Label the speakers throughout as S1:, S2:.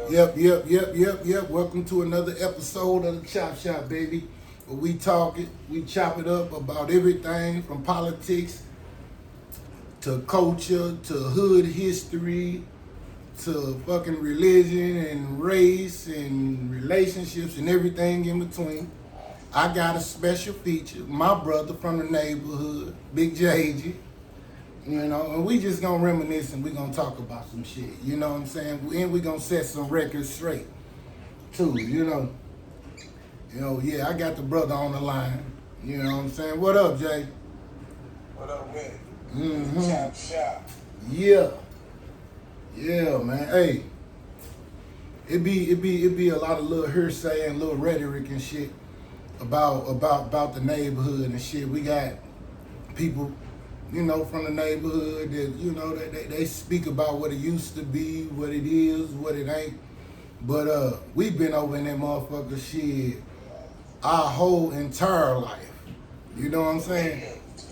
S1: Yep. Welcome to another episode of the Chop Shop, baby. Where we talk it, we chop it up about everything from politics to culture to hood history to fucking religion and race and relationships and everything in between. I got a special feature, my brother from the neighborhood, Big JG. You know, and we just gonna reminisce and we gonna talk about some shit. You know what I'm saying? And we gonna set some records straight, too. Yeah, I got the brother on the line. You know what I'm saying? What up, Jay?
S2: What up, with?
S1: Mm-hmm.
S2: Chop shop.
S1: Yeah, man. Hey, it be a lot of little hearsay and little rhetoric and shit about the neighborhood and shit. We got people, from the neighborhood that, they speak about what it used to be, what it is, what it ain't. But we've been over in that motherfucker shit our whole entire life. You know what I'm saying?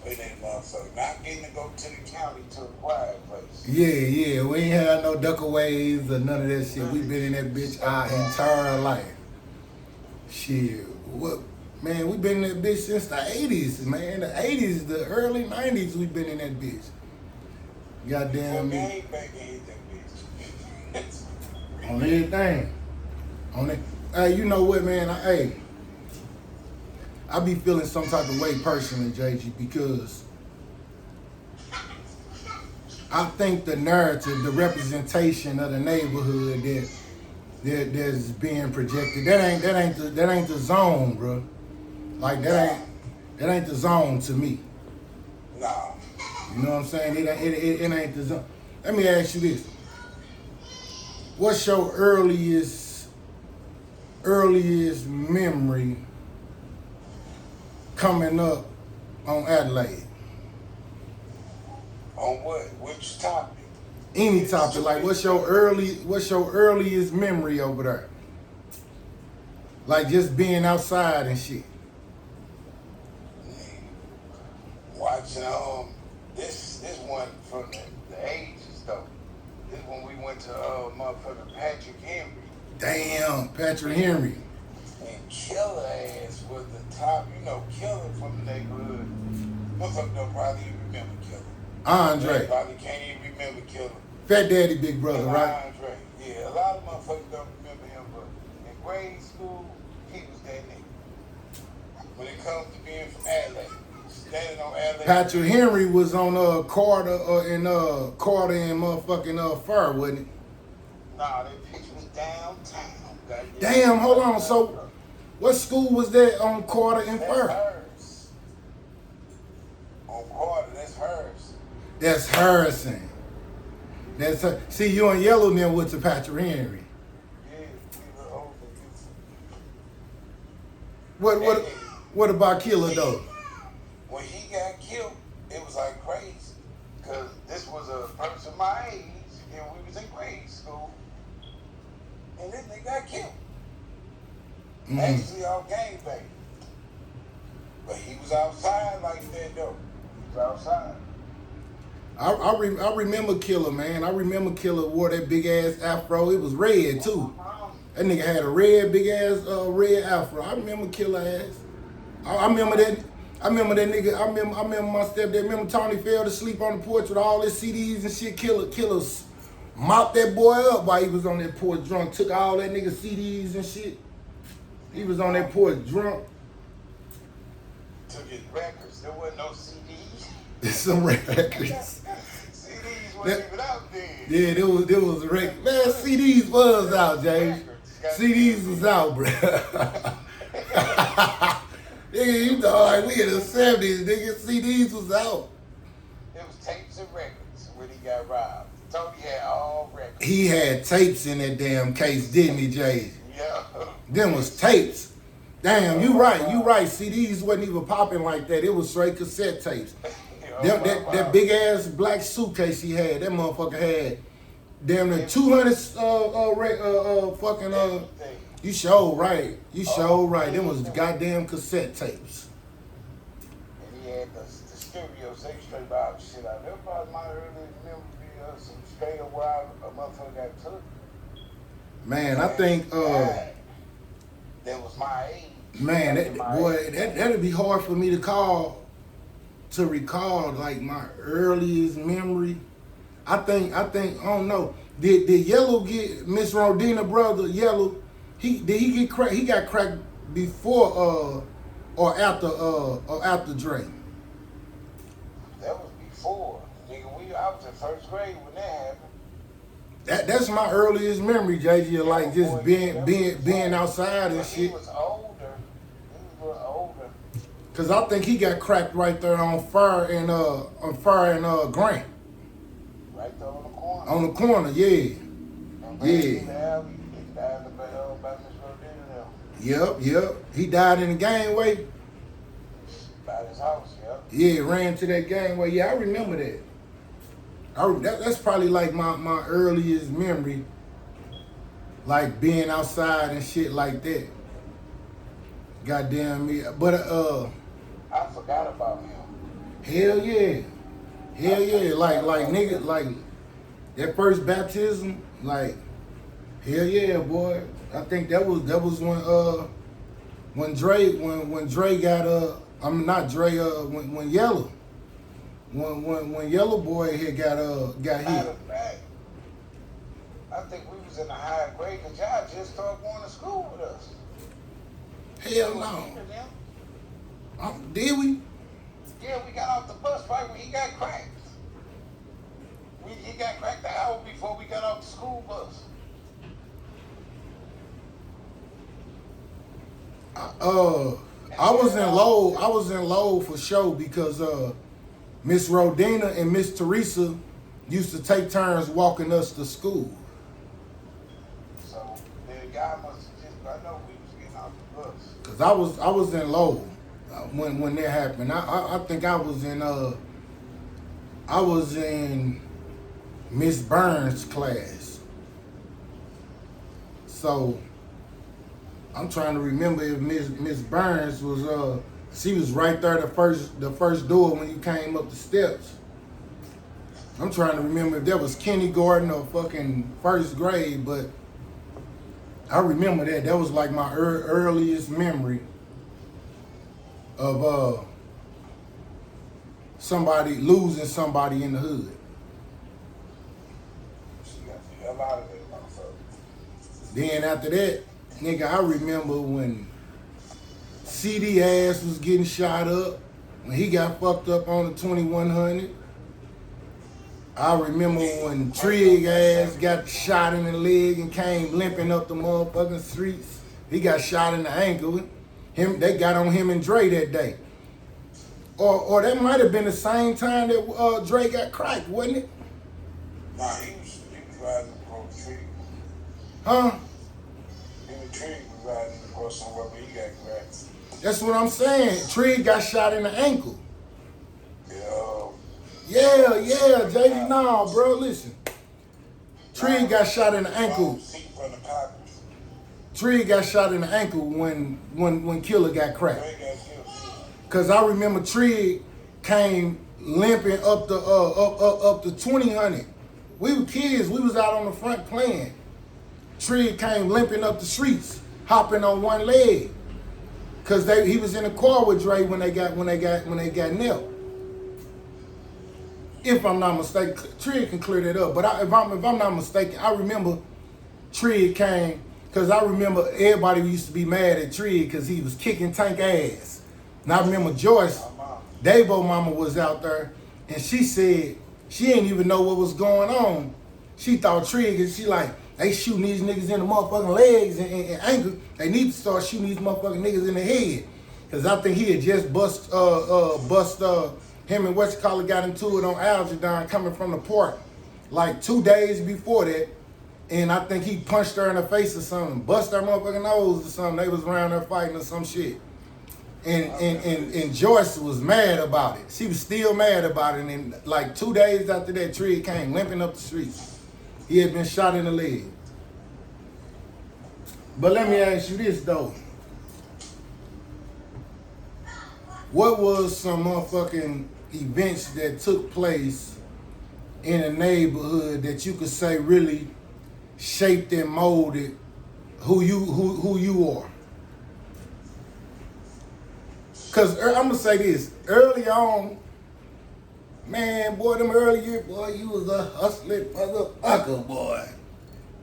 S2: It ain't motherfucker. Not getting to go to the county to a quiet place.
S1: Yeah. We ain't had no duckaways or none of that shit. We been in that bitch our entire life. Shit. What? Man, we been in that bitch since the 80s, man. The 80s, the early 90s, we been in that bitch. Goddamn me.
S2: I ain't back and hit that bitch.
S1: On everything. On it. Hey, you know what, man? I be feeling some type of way personally, JG, because I think the narrative, the representation of the neighborhood that's being projected, that ain't the zone, bro. Like that ain't the zone to me.
S2: Nah.
S1: You know what I'm saying? It ain't the zone. Let me ask you this: what's your earliest memory coming up on Adelaide?
S2: On what? Which topic?
S1: Any topic. Like, what's your earliest memory over there? Like just being outside and shit.
S2: Watching this one from the 80s though. This when we went to motherfucker Patrick Henry.
S1: Damn, Patrick Henry.
S2: And Killer ass was the top, Killer from the neighborhood. Motherfucker don't probably even remember Killer.
S1: Andre.
S2: They probably can't even remember Killer.
S1: Fat Daddy Big Brother, right?
S2: Andre. Yeah, a lot of motherfuckers don't remember him, but in grade school, he was that nigga. When it comes to being from Adelaide, standing on Adelaide.
S1: Patrick Henry was on Carter and motherfucking Fur, wasn't it?
S2: Nah, that pitch was downtown.
S1: Damn, hold on. So, what school was that on Carter and Fur?
S2: Hers. On Carter, that's hers.
S1: That's Harrison. That's her. See, you and Yellow now went to Patrick Henry.
S2: Yeah, we were over.
S1: What about Killer though?
S2: When he got killed, it was like crazy. Because this was a person my age, and we was in grade school. And then they got killed. Actually, all gangbanging. But he was outside like that, though. He was outside.
S1: I remember Killer, man. I remember Killer wore that big ass afro. It was red too. That nigga had a big ass red afro. I remember Killer ass. I remember that. I remember that nigga. I remember my stepdad. Remember Tony fell to sleep on the porch with all his CDs and shit. Killers mopped that boy up while he was on that porch drunk. Took all that nigga CDs and shit. He was on that porch drunk.
S2: Took his records. There wasn't no CDs.
S1: Some records.
S2: CDs wasn't even out then.
S1: Yeah, there was a record. Man, CDs was out, James. CDs was out, bro. Nigga, you know, like we in the 70s, nigga, CDs was out.
S2: It was tapes and records when he got robbed. Tony had all records.
S1: He had tapes in that damn case, didn't he, Jay?
S2: Yeah.
S1: Them was tapes. Damn, you right. CDs wasn't even popping like that. It was straight cassette tapes. That big ass black suitcase he had, that motherfucker had damn near 200 fucking You sure right. Them was goddamn cassette tapes.
S2: And he had the stereo say straight out shit out. Everybody might early memory some straight up where a motherfucker got took.
S1: Man, I think
S2: that was my age.
S1: man,
S2: Like in my age.
S1: that'd be hard for me to recall like my earliest memory. I think I don't know. Did Yellow get Miss Rodina brother Yellow? Did he get cracked? He got cracked before or after Dre.
S2: That was before. Nigga, I was in first grade when that happened.
S1: That's my earliest memory, JG, of like just
S2: Boy,
S1: being outside and
S2: But he
S1: shit.
S2: was older. He was a little older.
S1: Cause I think he got cracked right there on Fire and Grant.
S2: Right there on the corner.
S1: On the corner, yeah.
S2: And
S1: Yeah.
S2: he died by Miss Rodina now.
S1: Yep. He died in the gangway.
S2: By his house,
S1: Yeah, ran to that gangway. Yeah, I remember that. That's probably like my earliest memory, like being outside and shit like that. Goddamn me. But
S2: I forgot about him.
S1: hell yeah. Like nigga, like that first baptism, like hell yeah, boy. I think that was when Dre got not Dre when Yellow. When Yellow Boy had got
S2: Matter
S1: hit.
S2: of fact, I think we was in the higher grade because y'all just started going to school with us.
S1: Hell no. Did we?
S2: Yeah, we got off the bus right when he got cracked. He got cracked an hour before we got off the school bus.
S1: I was in low for sure because Miss Rodina and Miss Teresa used to take turns walking us to school.
S2: So the guy must have just, I know we was getting off the bus.
S1: Cause I was in low when that happened. I think I was in Miss Burns' class. So I'm trying to remember if Miss Burns was she was right there the first door when you came up the steps. I'm trying to remember if that was kindergarten or fucking first grade, but I remember that. That was like my earliest memory of somebody losing somebody in the hood.
S2: She got the hell out of there, motherfucker.
S1: Then after that, nigga, I remember when CD ass was getting shot up, when he got fucked up on the 2100. I remember when Trig ass got shot in the leg and came limping up the motherfucking streets. He got shot in the ankle. They got on him and Dre that day. Or that might have been the same time that Dre got cracked, wasn't it?
S2: Nah, he was riding across the tree.
S1: Huh?
S2: Him and Trig was riding across somewhere, but he got cracked.
S1: That's what I'm saying. Trig got shot in the ankle.
S2: Yeah.
S1: Yeah, JD. Nah, bro, listen. Trig got shot in the ankle. Trig got shot in the ankle when Killer got cracked. Cause I remember Trig came limping up the 2000. We were kids. We was out on the front playing. Trig came limping up the streets, hopping on one leg. Cause he was in the car with Dre when they got nailed. If I'm not mistaken, Trig can clear that up. But if I'm not mistaken, I remember Trig came because I remember everybody used to be mad at Trig because he was kicking Tank ass. And I remember Joyce, Davo mama was out there, and she said she didn't even know what was going on. She thought Trig, and she like, they shooting these niggas in the motherfucking legs and ankle. They need to start shooting these motherfucking niggas in the head. Cause I think he had just bust him and Westcott got into it on Algernon coming from the park like 2 days before that. And I think he punched her in the face or something, bust her motherfucking nose or something. They was around there fighting or some shit. And Joyce was mad about it. She was still mad about it. And like 2 days after that, Trig came limping up the streets. He had been shot in the leg. But let me ask you this though. What was some motherfucking events that took place in a neighborhood that you could say really shaped and molded who you are? Cause I'm gonna say this, early on, man, boy, them early years, boy, you was a hustling motherfucker, boy.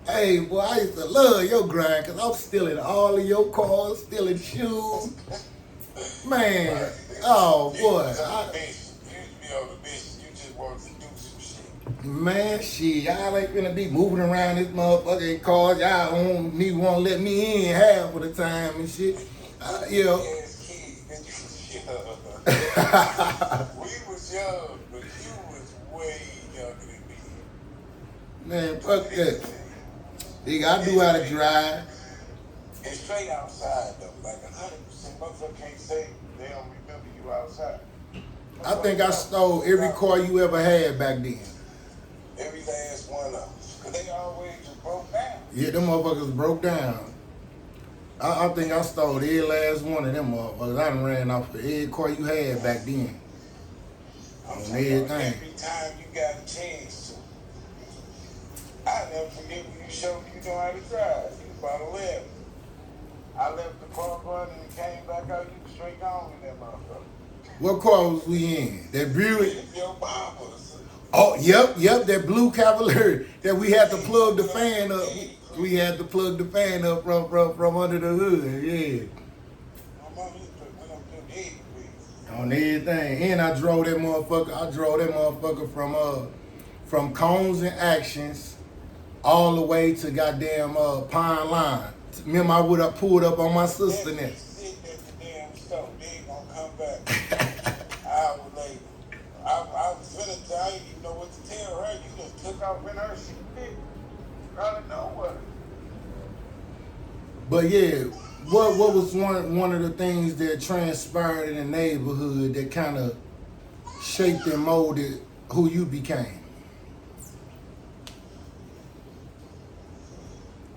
S1: Hey, boy, I used to love your grind, cause I'm stealing all of your cars, stealing shoes. Man, oh boy. Man, shit, y'all ain't finna be moving around this motherfucking cars. Y'all don't even want to let me in half of the time and shit. You know.
S2: We was young, but you was way younger than me.
S1: Man, fuck that. Nigga, I do how to drive.
S2: And straight outside though, like 100%. Motherfucker can't say they don't remember you outside.
S1: I think I stole every car you ever had back then.
S2: Every last one of them. Cause they always just broke down.
S1: Yeah, them motherfuckers broke down. I think I stole every last one of them motherfuckers. I done ran off of every car you had back then.
S2: I'm
S1: On
S2: talking about
S1: everything.
S2: every time you got a chance to. I never forget when you showed me you know how to drive. You was about 11. I left the car running and came back out. You was straight gone in that motherfucker.
S1: What car was we in? That Buick?
S2: Your bombers.
S1: Oh, yep, that blue Cavalier that we had to plug the fan up. We had to plug the fan up from under the hood, yeah. On everything. And I drove that motherfucker from Cones and Actions all the way to goddamn Pine Line. Remember I would have pulled up on my sister then.
S2: Sitting at the damn stove. They ain't gonna come back. Hour later. I was finna tell, I didn't even know what to tell her. You just took off in her shit. Out of nowhere.
S1: But yeah, what was one of the things that transpired in the neighborhood that kind of shaped and molded who you became?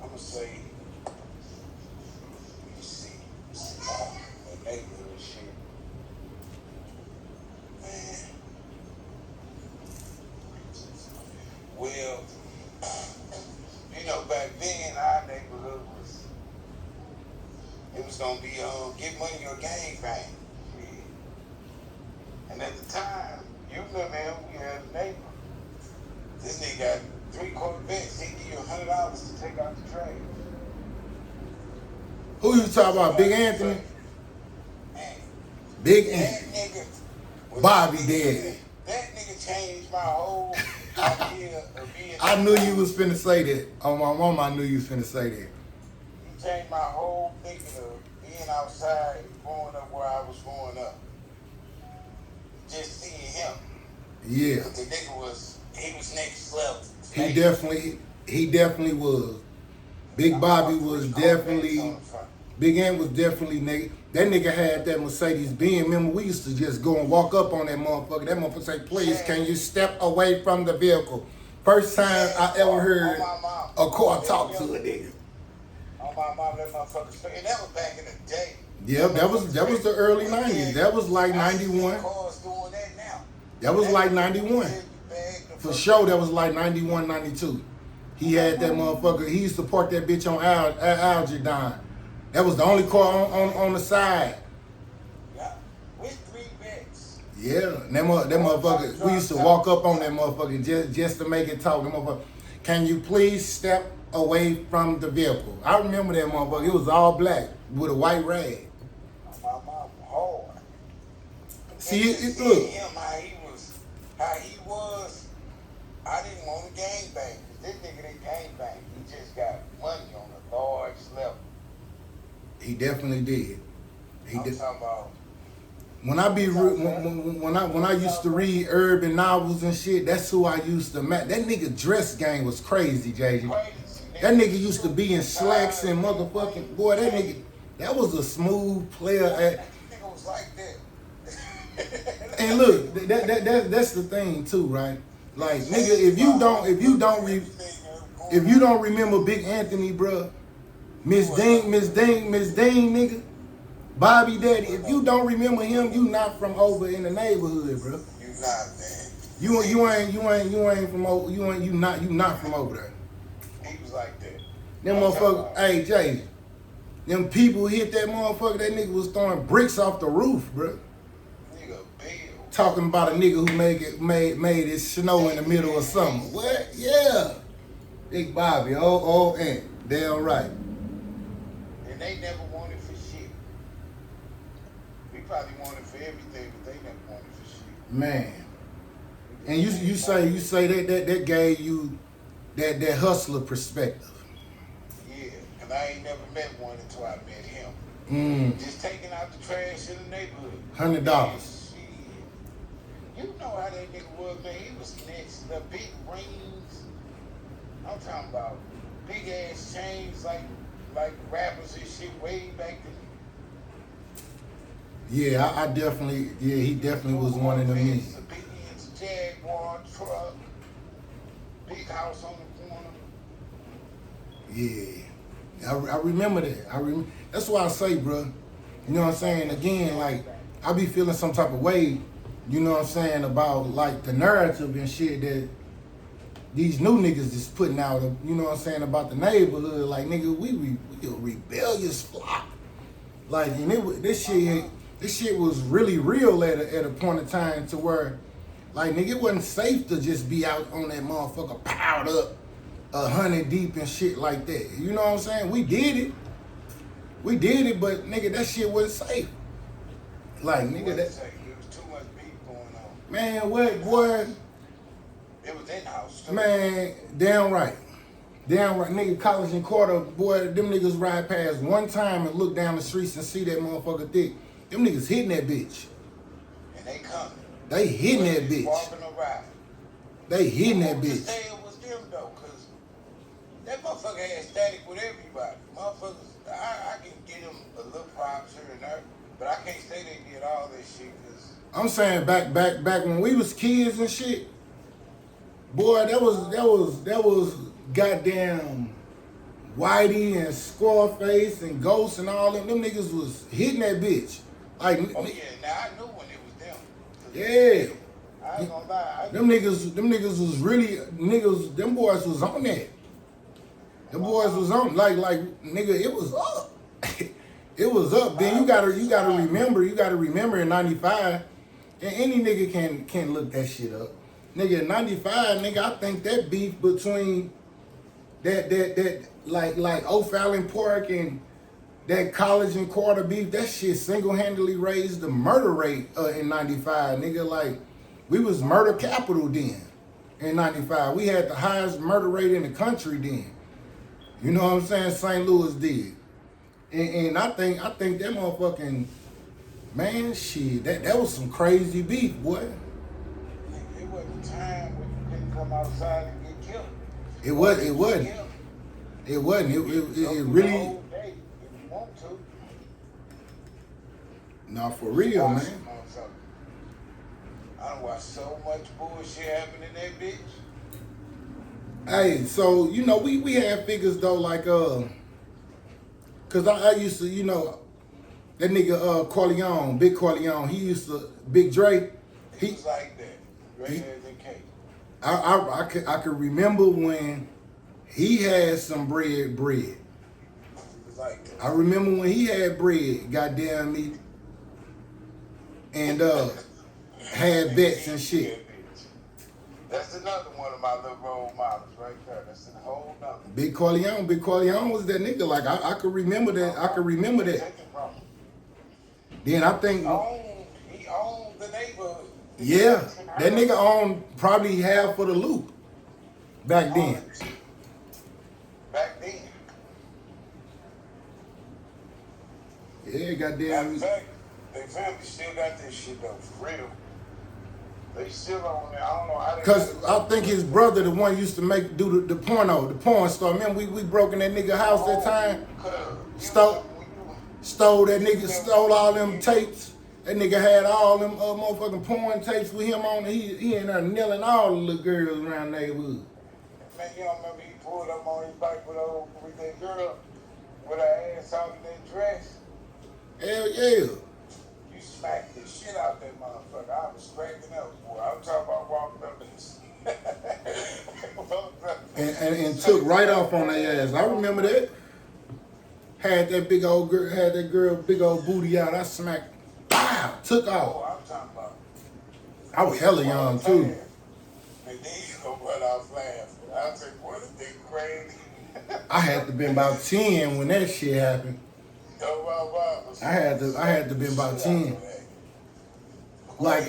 S2: I'm gonna say, you see, the neighborhood shit. Man. Well, you know, back then our neighborhood was, it was gonna be get money or gang bang. Yeah. And at the time, you remember him, we had a neighbor. This nigga got 3 Corvettes. He give you $100 to take out the trash.
S1: Who you talking about? Big Anthony?
S2: Man,
S1: Big
S2: that
S1: Anthony.
S2: nigga was
S1: Bobby
S2: a
S1: Daddy.
S2: That nigga changed my whole idea of being.
S1: I knew you was finna say that. On my mama, I knew you was finna say that.
S2: He changed my whole thinking of being outside, growing up where I was growing up. Just seeing him.
S1: Yeah.
S2: The nigga was next level.
S1: He definitely was. Big Bobby was definitely, Big Ant was definitely nigga. That nigga had that Mercedes Benz. Remember, we used to just go and walk up on that motherfucker. That motherfucker say, please, can you step away from the vehicle? First time I ever heard a car talk to a nigga.
S2: On my mom, that motherfucker straight. And that was back in the day.
S1: Yeah, that was the early 90s. That was like 91.
S2: Cars doing that now.
S1: That was like 91. For sure, that was like 91, 92. He had that motherfucker. He used to park that bitch on Algedon. That was the only car on the side.
S2: Yeah, with 3 beds.
S1: Yeah, and that motherfucker. We used to walk up on that motherfucker just to make it talk. That motherfucker, can you please step away from the vehicle? I remember that motherfucker. It was all black with a white rag.
S2: My mom hard.
S1: See, it
S2: look.
S1: look.
S2: Him, how he was. I didn't want to gangbang. This nigga didn't gangbang. He just got money on a large level.
S1: He definitely did.
S2: I'm talking about.
S1: When I used to read urban novels and shit, that's who I used to match. That nigga dress game was crazy, JJ. That nigga used to be in slacks and motherfucking boy. That was a smooth player.
S2: That nigga was like that.
S1: And look, that's the thing too, right? Like nigga, if you don't remember Big Anthony, bruh, Miss Ding, nigga, Bobby Daddy. If you don't remember him, you not from over in the neighborhood, bro.
S2: You not, man.
S1: You not from over there.
S2: He He was like that.
S1: Them motherfuckers, hey Jay, them people hit that motherfucker, that nigga was throwing bricks off the roof, bro.
S2: Nigga, Bill.
S1: Talking about a nigga who made it snow in the middle of summer. What? Yeah. Big Bobby, and damn right.
S2: And they never wanted for shit. We probably wanted for everything, but they never wanted for shit.
S1: Man. And you say that gave you that hustler perspective.
S2: Yeah, and I ain't never met one until I met him.
S1: Mm.
S2: Just taking out the trash in the neighborhood.
S1: $100.
S2: You know how that nigga was, man. He was next. The big rings. I'm talking about big ass chains like rappers and shit way back then.
S1: Yeah, I definitely, he definitely was one of them men.
S2: A big Jaguar truck, big house on the corner.
S1: Yeah, I remember that. That's why I say, bro. You know what I'm saying? Again, like I be feeling some type of way. You know what I'm saying about like the narrative and shit that these new niggas is putting out. You know what I'm saying about the neighborhood. Like nigga, we a rebellious flock. Like and this shit was really real at a point in time to where. Like, nigga, it wasn't safe to just be out on that motherfucker piled up 100 deep and shit like that. You know what I'm saying? We did it, but nigga, that shit wasn't safe. Like, nigga, that.
S2: Safe. There was too much beef going on.
S1: Man, what, boy?
S2: It was in house. Too.
S1: Man, damn right. Nigga, College and Quarter, boy, them niggas ride past one time and look down the streets and see that motherfucker thick. Them niggas hitting that bitch.
S2: And they coming.
S1: They hitting that bitch.
S2: Walking around.
S1: They hitting that bitch.
S2: Say it was them though, cause that motherfucker had static with everybody. Motherfuckers, I can get them a little props here and there, but I can't say they did all that shit, cause
S1: I'm saying back when we was kids and shit, boy, that was goddamn Whitey and Scarface and Ghost and all them. Them niggas was hitting that bitch. Like,
S2: oh yeah, now I knew when it was them.
S1: Yeah.
S2: I ain't gonna lie.
S1: Them niggas was really niggas. Them boys was on that. Them boys was on like nigga. It was up. It was up. Then you gotta remember in '95, and any nigga can look that shit up. Nigga in '95, nigga, I think that beef between that like O'Fallon Park and that College and Quarter beef, that shit single-handedly raised the murder rate in '95, nigga. Like, we was murder capital then in '95. We had the highest murder rate in the country then. You know what I'm saying? St. Louis did. And I think that motherfucking, man, shit, that was some crazy beef, boy.
S2: It wasn't a time when you couldn't come outside and get killed.
S1: It wasn't. It really.
S2: Want to.
S1: Nah, for real, man.
S2: I done watched so much bullshit happen in that bitch.
S1: Hey, so you know we had figures though like cause I used to, you know, that nigga Corleone, Big Corleone, he used to Big Dre.
S2: He was like that. Dre as in cake.
S1: I could remember when he had some bread.
S2: Like that.
S1: I remember when he had bread, goddamn me, and had bets and shit.
S2: That's another one of my little role models right there. That's a whole nother.
S1: Big Corleone was that nigga. Like I could remember that. Then I think
S2: he owned the neighborhood.
S1: Yeah, that nigga owned probably half of the loop back then. Yeah, goddamn.
S2: In fact, their family still got this shit though, for real. They still on there. I don't know how they.
S1: Cause I think his brother, the one used to do the porn star. Remember we broke in that nigga house that time? Stole that nigga, stole all them tapes. That nigga had all them motherfucking porn tapes with him on. He in there kneeling all the little girls around the neighborhood.
S2: Man, you don't remember he pulled up on his bike with that girl with her ass out in that dress?
S1: Hell yeah.
S2: You smacked the shit out that motherfucker. I was cracking up, boy. I'm talking about walking up this.
S1: and took right off on their ass. I remember that. Had that big old girl, had that girl big old booty out. I smacked, wow, took
S2: Oh,
S1: off.
S2: I'm talking about.
S1: I was hella young too.
S2: And then you gonna run off laughing. I said, what is this crazy?
S1: I had to been about 10 when that shit happened.
S2: Yo, wow.
S1: I had to been about 10. Like